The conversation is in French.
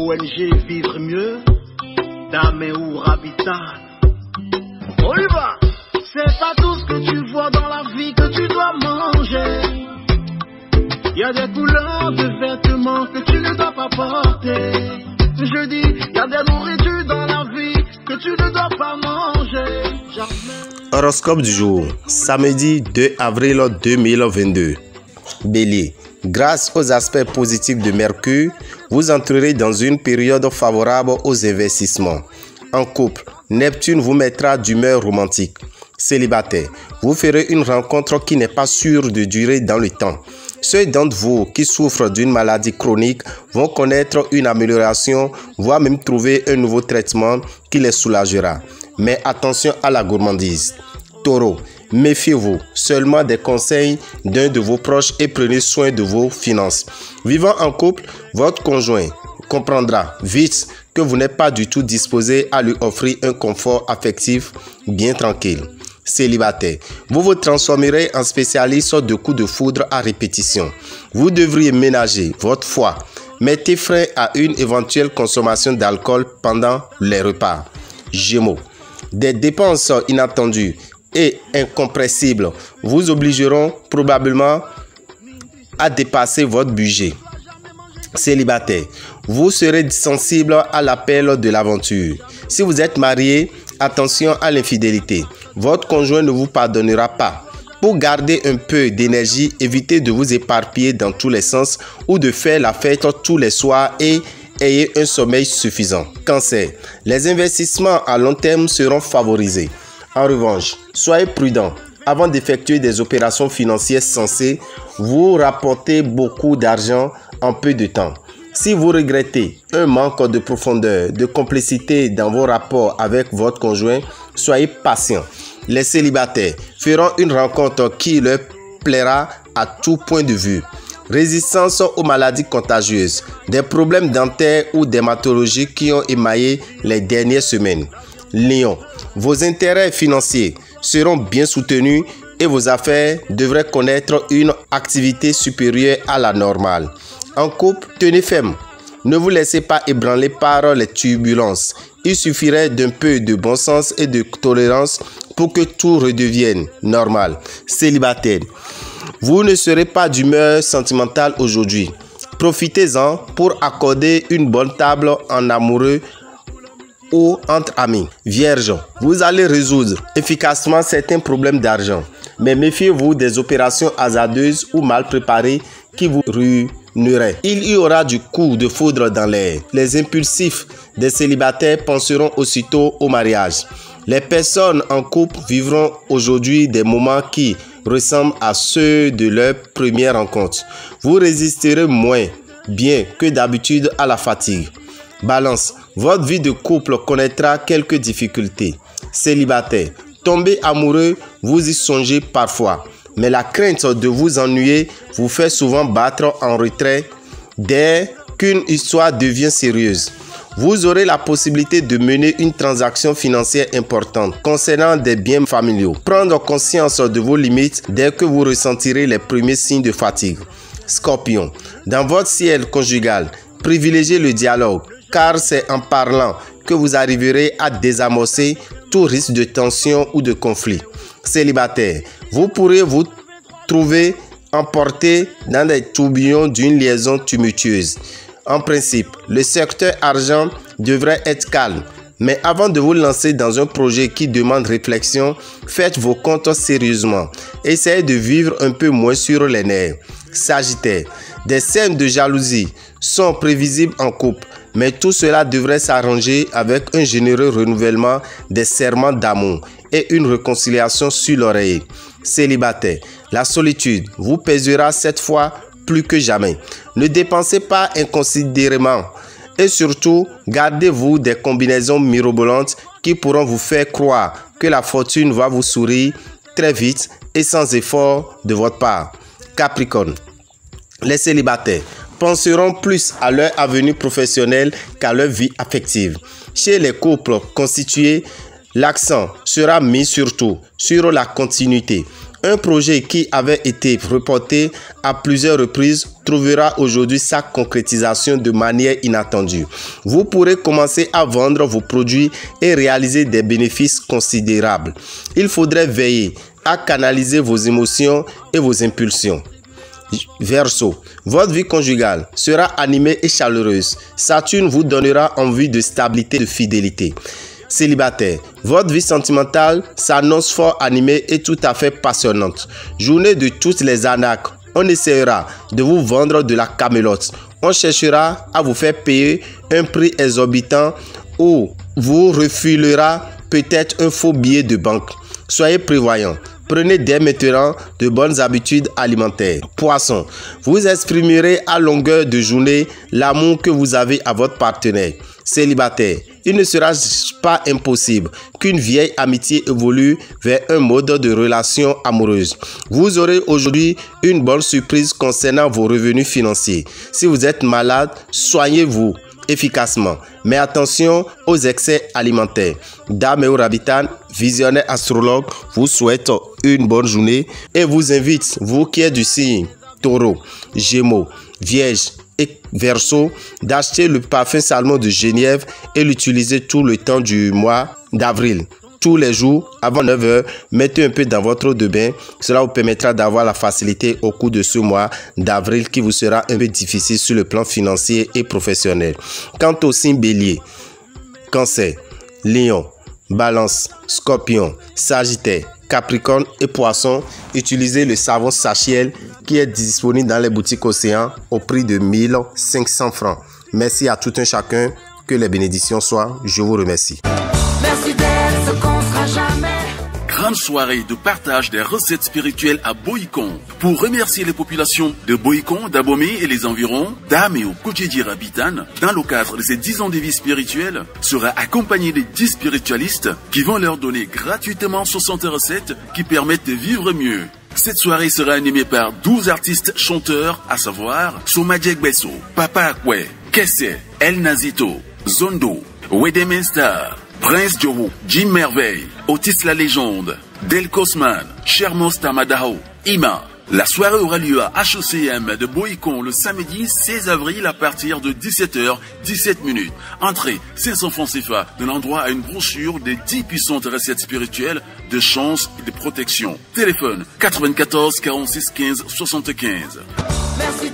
ONG Vivre Mieux, d'Améour Habitat. On y va! C'est pas tout ce que tu vois dans la vie que tu dois manger. Il y a des couleurs de vêtements que tu ne dois pas porter. Je dis, il y a des nourritures dans la vie que tu ne dois pas manger. Horoscope du jour, samedi 2 avril 2022. Bélier, grâce aux aspects positifs de Mercure, vous entrerez dans une période favorable aux investissements. En couple, Neptune vous mettra d'humeur romantique. Célibataire, vous ferez une rencontre qui n'est pas sûre de durer dans le temps. Ceux d'entre vous qui souffrent d'une maladie chronique vont connaître une amélioration, voire même trouver un nouveau traitement qui les soulagera. Mais attention à la gourmandise. Taureau, méfiez-vous seulement des conseils d'un de vos proches et prenez soin de vos finances. Vivant en couple, votre conjoint comprendra vite que vous n'êtes pas du tout disposé à lui offrir un confort affectif bien tranquille. Célibataire, vous vous transformerez en spécialiste de coups de foudre à répétition. Vous devriez ménager votre foi. Mettez frein à une éventuelle consommation d'alcool pendant les repas. Gémeaux, des dépenses inattendues et incompressibles vous obligeront probablement à dépasser votre budget. Célibataire, vous serez sensible à l'appel de l'aventure. Si vous êtes marié, attention à l'infidélité. Votre conjoint ne vous pardonnera pas. Pour garder un peu d'énergie, évitez de vous éparpiller dans tous les sens ou de faire la fête tous les soirs et ayez un sommeil suffisant. Cancer, les investissements à long terme seront favorisés. En revanche, soyez prudent. Avant d'effectuer des opérations financières censées vous rapporter beaucoup d'argent en peu de temps. Si vous regrettez un manque de profondeur, de complicité dans vos rapports avec votre conjoint, soyez patient. Les célibataires feront une rencontre qui leur plaira à tout point de vue. Résistance aux maladies contagieuses, des problèmes dentaires ou dermatologiques qui ont émaillé les dernières semaines. Lion, vos intérêts financiers seront bien soutenus et vos affaires devraient connaître une activité supérieure à la normale. En couple, tenez ferme. Ne vous laissez pas ébranler par les turbulences. Il suffirait d'un peu de bon sens et de tolérance pour que tout redevienne normal. Célibataire, vous ne serez pas d'humeur sentimentale aujourd'hui. Profitez-en pour accorder une bonne table en amoureux ou entre amis. Vierge, vous allez résoudre efficacement certains problèmes d'argent. Mais méfiez-vous des opérations hasardeuses ou mal préparées qui vous ruineraient. Il y aura du coup de foudre dans l'air. Les impulsifs des célibataires penseront aussitôt au mariage. Les personnes en couple vivront aujourd'hui des moments qui ressemblent à ceux de leur première rencontre. Vous résisterez moins bien que d'habitude à la fatigue. Balance, votre vie de couple connaîtra quelques difficultés. Célibataire, tomber amoureux, vous y songez parfois. Mais la crainte de vous ennuyer vous fait souvent battre en retrait dès qu'une histoire devient sérieuse. Vous aurez la possibilité de mener une transaction financière importante concernant des biens familiaux. Prendre conscience de vos limites dès que vous ressentirez les premiers signes de fatigue. Scorpion, dans votre ciel conjugal, privilégiez le dialogue car c'est en parlant que vous arriverez à désamorcer tout risque de tension ou de conflit. Célibataire, vous pourrez vous trouver emporté dans les tourbillons d'une liaison tumultueuse. En principe, le secteur argent devrait être calme. Mais avant de vous lancer dans un projet qui demande réflexion, faites vos comptes sérieusement. Essayez de vivre un peu moins sur les nerfs. Sagittaire, des scènes de jalousie sont prévisibles en couple. Mais tout cela devrait s'arranger avec un généreux renouvellement des serments d'amour et une réconciliation sur l'oreiller. Célibataire, la solitude vous pèsera cette fois plus que jamais. Ne dépensez pas inconsidérément et surtout, gardez-vous des combinaisons mirobolantes qui pourront vous faire croire que la fortune va vous sourire très vite et sans effort de votre part. Capricorne, les célibataires penseront plus à leur avenir professionnel qu'à leur vie affective. Chez les couples constitués, l'accent sera mis surtout sur la continuité. Un projet qui avait été reporté à plusieurs reprises trouvera aujourd'hui sa concrétisation de manière inattendue. Vous pourrez commencer à vendre vos produits et réaliser des bénéfices considérables. Il faudrait veiller à canaliser vos émotions et vos impulsions. Verseau, votre vie conjugale sera animée et chaleureuse. Saturne vous donnera envie de stabilité et de fidélité. Célibataire, votre vie sentimentale s'annonce fort animée et tout à fait passionnante. Journée de toutes les arnaques. On essaiera de vous vendre de la camelote. On cherchera à vous faire payer un prix exorbitant ou vous refilera peut-être un faux billet de banque. Soyez prévoyants. Prenez dès maintenant de bonnes habitudes alimentaires. Poisson, vous exprimerez à longueur de journée l'amour que vous avez à votre partenaire. Célibataire, il ne sera pas impossible qu'une vieille amitié évolue vers un mode de relation amoureuse. Vous aurez aujourd'hui une bonne surprise concernant vos revenus financiers. Si vous êtes malade, soignez-vous efficacement. Mais attention aux excès alimentaires. Dame Rabitan, visionnaire astrologue, vous souhaite une bonne journée et vous invite, vous qui êtes du signe Taureau, Gémeaux, Vierge et Verseau, d'acheter le parfum Salmon de Genièvre et l'utiliser tout le temps du mois d'avril. Tous les jours, avant 9 h, mettez un peu dans votre eau de bain. Cela vous permettra d'avoir la facilité au cours de ce mois d'avril qui vous sera un peu difficile sur le plan financier et professionnel. Quant au signe Bélier, Cancer, Lion, Balance, Scorpion, Sagittaire, Capricorne et Poisson, utilisez le savon Sachiel qui est disponible dans les boutiques Océan au prix de 1500 francs. Merci à tout un chacun. Que les bénédictions soient. Je vous remercie. Merci d'être ce qu'on sera jamais. Grande soirée de partage des recettes spirituelles à Boycon. Pour remercier les populations de Boycon, d'Abomey et les environs, Dame et Kujedi Rabitan, dans le cadre de ces 10 ans de vie spirituelle, sera accompagné de 10 spiritualistes qui vont leur donner gratuitement 60 recettes qui permettent de vivre mieux. Cette soirée sera animée par 12 artistes chanteurs, à savoir Somadjek Besso, Papa Akwe, Kesse, El Nazito, Zondo, Wedemenstar, Prince Joe, Jim Merveille, Otis la légende, Del Cosman, Chermos Tamadao, Ima. La soirée aura lieu à HECM de Boycon le samedi 16 avril à partir de 17h17. Entrée 500 francs CFA, de l'endroit à une brochure des 10 puissantes recettes spirituelles de chance et de protection. Téléphone 94 46 15 75. Merci